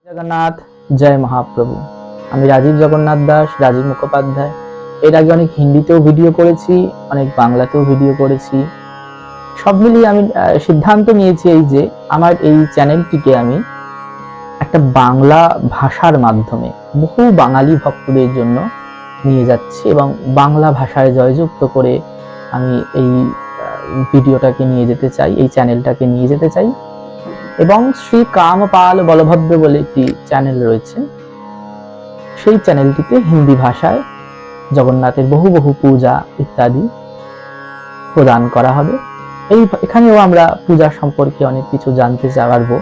জগন্নাথ, জয় মহাপ্রভু। আমি রাজীব জগন্নাথ দাস, রাজীব মুখোপাধ্যায়। এর আগে অনেক হিন্দিতেও ভিডিও করেছি, অনেক বাংলাতেও ভিডিও করেছি। সব মিলিয়ে আমি সিদ্ধান্ত নিয়েছি এই যে আমার এই চ্যানেলটিকে আমি একটা বাংলা ভাষার মাধ্যমে বহু বাঙালি ভক্তদের জন্য নিয়ে যাচ্ছি এবং বাংলা ভাষায় জয়যুক্ত করে আমি এই ভিডিওটাকে নিয়ে যেতে চাই, এই চ্যানেলটাকে নিয়ে যেতে চাই। এবং শ্রী কামপাল বলভদ্র বলে একটি চ্যানেল রয়েছে, সেই চ্যানেলটিতে হিন্দি ভাষায় জগন্নাথের বহু বহু পূজা ইত্যাদি প্রদান করা হবে। এখানেও আমরা পূজা সম্পর্কে অনেক কিছু জানতে পারবো।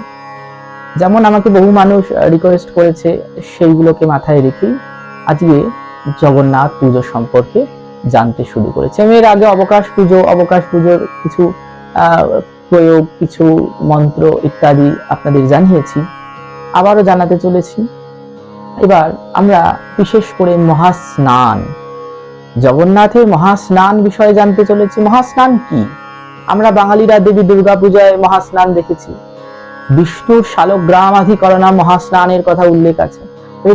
যেমন আমাকে বহু মানুষ রিকোয়েস্ট করেছে, সেইগুলোকে মাথায় রেখেই আজকে জগন্নাথ পুজো সম্পর্কে জানতে শুরু করেছি। আমি এর আগে অবকাশ পুজোর কিছু প্রয়োগ, কিছু মন্ত্র ইত্যাদি আপনাদের জানিয়েছি, আবারও জানাতে চলেছি। এবার আমরা বিশেষ করে মহাস্নান, জগন্নাথের মহাস্নান বিষয়ে জানতে চলেছি। মহাস্নান কি? আমরা বাঙালিরা দেবী দুর্গা পূজায় মহাস্নান দেখেছি, বিষ্ণুর শালগ্রামাধিকরণা মহাস্নানের কথা উল্লেখ আছে।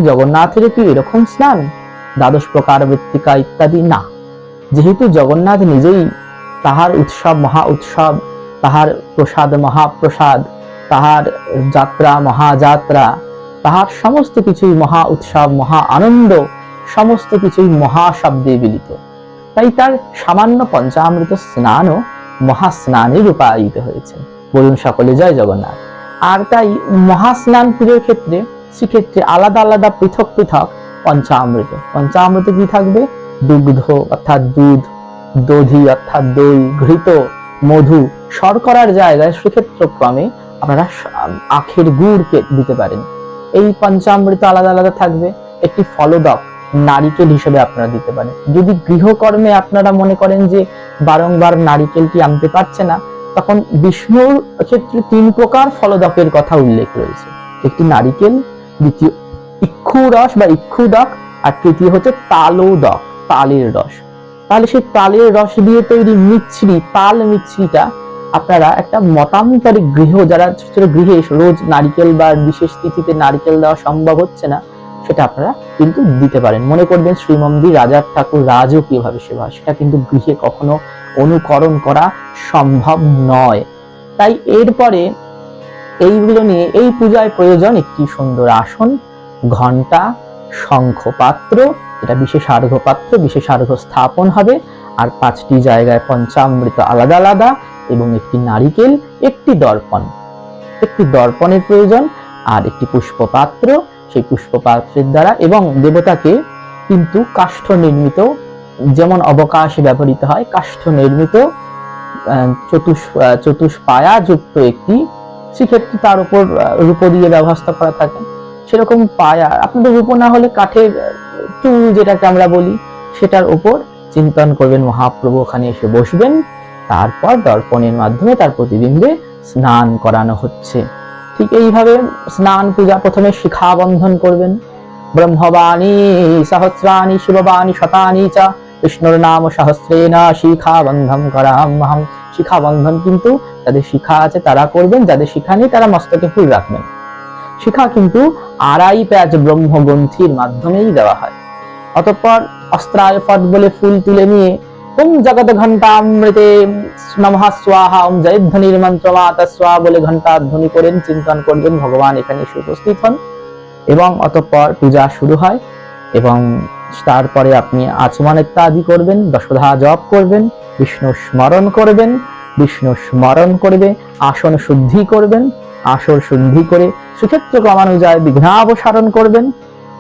জগন্নাথের কি এরকম স্নান, দ্বাদশ প্রকার বৃত্তিকা ইত্যাদি? না, যেহেতু জগন্নাথ নিজেই তাহার উৎসব মহা উৎসব, তাহার প্রসাদ মহাপ্রসাদ, তাহার যাত্রা মহাযাত্রা, তাহার সমস্ত কিছুই মহা উৎসব মহা আনন্দ, সমস্ত কিছুই মহাশব্দে বিলিত। তাই তার সামান্য পঞ্চামৃত স্নানও মহাস্নানে রূপায়িত হয়েছে। বলুন সকলে জয় জগন্নাথ। আর তাই মহাস্নান পুজোর ক্ষেত্রে সেক্ষেত্রে আলাদা আলাদা পৃথক পৃথক পঞ্চামৃত কি থাকবে? দুগ্ধ অর্থাৎ দুধ, দধি অর্থাৎ দই, ঘৃত, মধু, শর্করার জায়গায় সেক্ষেত্র ক্রমে আপনারা আখের গুড়কে দিতে পারেন। এই পঞ্চামৃত আলাদা আলাদা থাকবে। একটি ফলদক নারিকেল হিসেবে আপনারা দিতে পারেন। যদি গৃহকর্মে আপনারা মনে করেন যে বারংবার নারিকেলটি আনতে পারছে না, তখন বিষ্ণুর ক্ষেত্রে 3 প্রকার ফলদকের কথা উল্লেখ রয়েছে। একটি নারিকেল, দ্বিতীয় ইক্ষু রস বা ইক্ষুদক, আর তৃতীয় হচ্ছে তালোদক, তালের রস। তাহলে সেই তালের রস দিয়ে তৈরি মিছরি, তাল মিছরিটা আপনারা একটা মতান্তরিক যারা ছোট গৃহে রোজ নারিকেল বা বিশেষ তিথিতে নারিকেল দেওয়া সম্ভব হচ্ছে না, সেটা আপনারা কিন্তু দিতে পারেন। মনে করবেন শ্রীমন্দির রাজার ঠাকুর রাজকীয় ভাবে সেবা, সেটা কিন্তু গৃহে কখনো অনুকরণ করা সম্ভব নয়। তাই এরপরে এইগুলো নিয়ে এই পূজায় প্রয়োজন একটি সুন্দর আসন, ঘণ্টা, শঙ্খ পাত্র, এটা বিশেষ আর্ঘ্য পাত্র, বিশেষ আর্ঘ্য স্থাপন হবে, আর 5টি জায়গায় পঞ্চামৃত আলাদা আলাদা, এবং একটি নারিকেল, একটি দর্পণের প্রয়োজন, আর একটি পুষ্পপাত্র। সেই পুষ্পপাত্রের দ্বারা এবং দেবতাকে কিন্তু কাষ্ঠ নির্মিত, যেমন অবকাশে ব্যবহৃত হয়, কাষ্ঠ নির্মিত চতুষ্পায়া যুক্ত একটি, সেক্ষেত্রে তার উপর রূপো দিয়ে ব্যবস্থা করা থাকে। সেরকম পায়া, আপনাদের রূপো না হলে কাঠের টুল যেটাকে আমরা বলি, সেটার উপর চিন্তন করবেন মহাপ্রভু ওখানে এসে বসবেন। তারপর দর্পণের মাধ্যমে তার প্রতিবিম্বে স্নান করানো হচ্ছে। ঠিক এইভাবে স্নান পূজা প্রথমে শিখা বন্ধন করবেন। ব্রহ্মবাণী সহস্রাণি শিববাণী শতানি চ বিষ্ণুর নাম সহস্রেনা শিখা বন্ধন করাম্যহম। শিখা বন্ধন কিন্তু যাদের শিখা আছে তারা করবেন, যাদের শিখা নেই তারা মস্তকে ফুল রাখবেন। শিখা কিন্তু 2.5 প্যাচ ব্রহ্মগ্রন্থির মাধ্যমেই দেওয়া হয়। অতঃপর অস্ত্রায় ফট বলে ফুল তুলে নিয়ে ওম জগৎ ঘণ্টামৃতে নমঃ স্বাহা, ওম জয়ধ্বনির মন্ত্র মাতা স্বাহা বলে ঘণ্টা ধ্বনি করেন, চিন্তন করবেন ভগবান এখানে এসে উপস্থিত হন। এবং অতঃপর পূজা শুরু হয়। এবং তারপরে আপনি আচমন ইত্যাদি করবেন, দশধা জপ করবেন, বিষ্ণু স্মরণ করবেন, বিষ্ণু স্মরণ করবে, আসন শুদ্ধি করবেন, আসর শুদ্ধি করে সুক্ষেত্র ক্রমানুযায়ী বিঘ্নাবসারণ করবেন।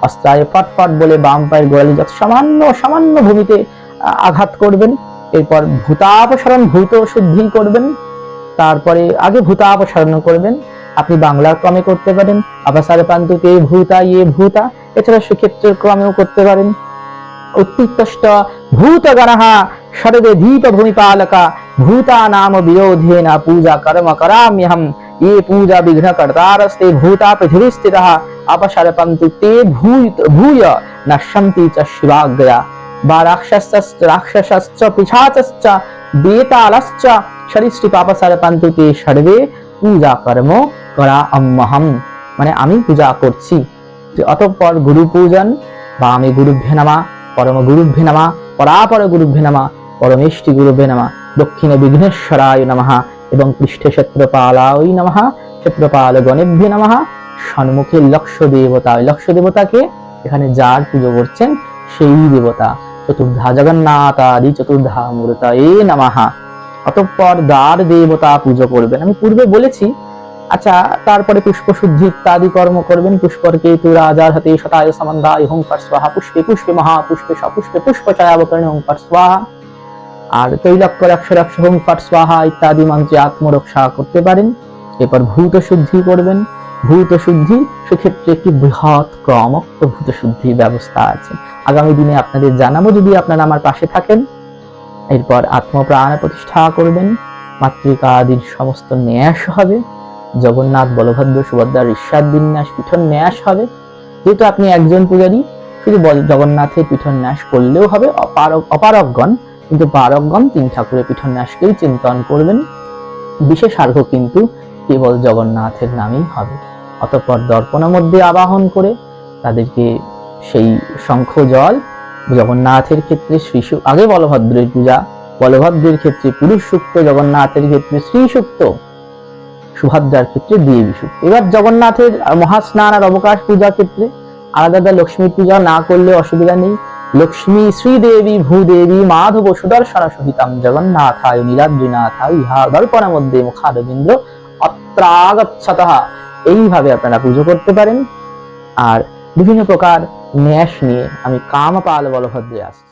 অস্ত্রায় ফটফট বলে বাম পায়ের গোড়ালি যত সামান্য ভূমিতে আঘাত করবেন। এরপর ভূতাপসারণ, ভূত শুদ্ধি করবেন। তারপরে আগে ভূতাপসারণ করবেন, আপনি বাংলার ক্রমে করতে পারেন, আবাসারে পান্তুতে ভূতা ইয়ে ভূতা, এছাড়া সুক্ষেত্রের ক্রমেও করতে পারেন। উত্তিষ্ট ভূতগণঃ সর্বে ধীপ ভূমিপালকা ভূতা নাম বিরোধেন পূজা কর্ম করাম্যহম। ये पूजा विघ्न कर्तारस्ते भूता पृथ्वी स्थितः अपसारे पन्तु ते भूय नश्यन्ति च शिवाग्रया। বা রাক্ষসশ্চ পিশাচশ্চ বেতালশ্চ সরীসৃপ পাপসারে পান্তুতে সর্বে পূজা কর্ম করা অম্মহম। মানে আমি পূজা করছি। অতঃপর গুরু পূজন বা আমি গুরুভ্যে নমঃ, পরম গুরুভ্যে নমঃ, পরাপর গুরুভ্যে নমঃ, পরমেষ্টি গুরুভ্যে নমঃ, দক্ষিণে বিঘ্নেশ্বরায় নমঃ এবং পৃষ্ঠে ক্ষেত্রপালায় নমঃ, ক্ষেত্রপাল গণেভ্যে নমঃ, সম্মুখে লক্ষ দেবতা, লক্ষ দেবতাকে এখানে যার পুজো করছেন সেই দেবতা, চতুর্ধা জগন্নাথাদি চতুর্ধা মূর্তয়ে নমঃ। অতঃপর দ্বার দেবতা পুজো করবেন, আমি পূর্বে বলেছি। আচ্ছা, তারপরে পুষ্প শুদ্ধি ইত্যাদি কর্ম করবেন। পুষ্পর কেতু রাজার হাতে শতায় সমন্দায় হুঙ্কার স্বাহা, পুষ্পে পুষ্পে মহাপুষ্পে সপুষ্পে পুষ্পচায়াবকরণে হুঙ্কার স্বাহা। আর তৈলক্কর 100 হুঙ্কার স্বাহা ইত্যাদি মন্ত্রে আত্মরক্ষা করতে পারেন। এরপর ভূত শুদ্ধি করবেন। ভূত শুদ্ধি সেক্ষেত্রে একটি বৃহৎ ক্রমোক্ত ভূত শুদ্ধির ব্যবস্থা আছে, আগামী দিনে আপনাদের জানাবো যদি আপনারা আমার পাশে থাকেন। এরপর আত্মপ্রাণ প্রতিষ্ঠা করবেন, মাতৃকা আদির সমস্ত ন্যাস হবে, জগন্নাথ বলভদ্র সুভদ্রার ঈশ্বর বিন্যাস পীঠন ন্যাস হবে। যেহেতু আপনি একজন পূজারী, শুধু জগন্নাথের পীঠন ন্যাস করলেও হবে। অপারগণ কিন্তু পারগণ 3 ঠাকুরের পীঠন ন্যাসকেই চিন্তন করবেন। বিশেষার্ঘ কিন্তু কেবল জগন্নাথের নামেই হবে। অতঃপর দর্পণের মধ্যে আবাহন করে তাদেরকে সেই শঙ্খ জল, জগন্নাথের ক্ষেত্রে আগে বলভদ্রের পূজা, বলভদ্রের ক্ষেত্রে পুরুষ সূক্ত, জগন্নাথের ক্ষেত্রে শ্রী সূক্ত, সুভদ্রার ক্ষেত্রে দেবী সূক্ত। এবার জগন্নাথের মহাস্নান আর অবকাশ পূজার ক্ষেত্রে আলাদা লক্ষ্মী পূজা না করলে অসুবিধা নেই। লক্ষ্মী শ্রীদেবী ভূদেবী মাধব সুদর্শন সহিতাম জগন্নাথায় নীলাদ্রিনাথায় ইহা দর্পণের মধ্যে মুখারবিন্দ্র অত্রাগচ্ছতঃ, এইভাবে আপনারা পুজো করতে পারেন। আর বিভিন্ন প্রকার ন্যাস নিয়ে আমি কামপাল বলভদ্রে আসছি।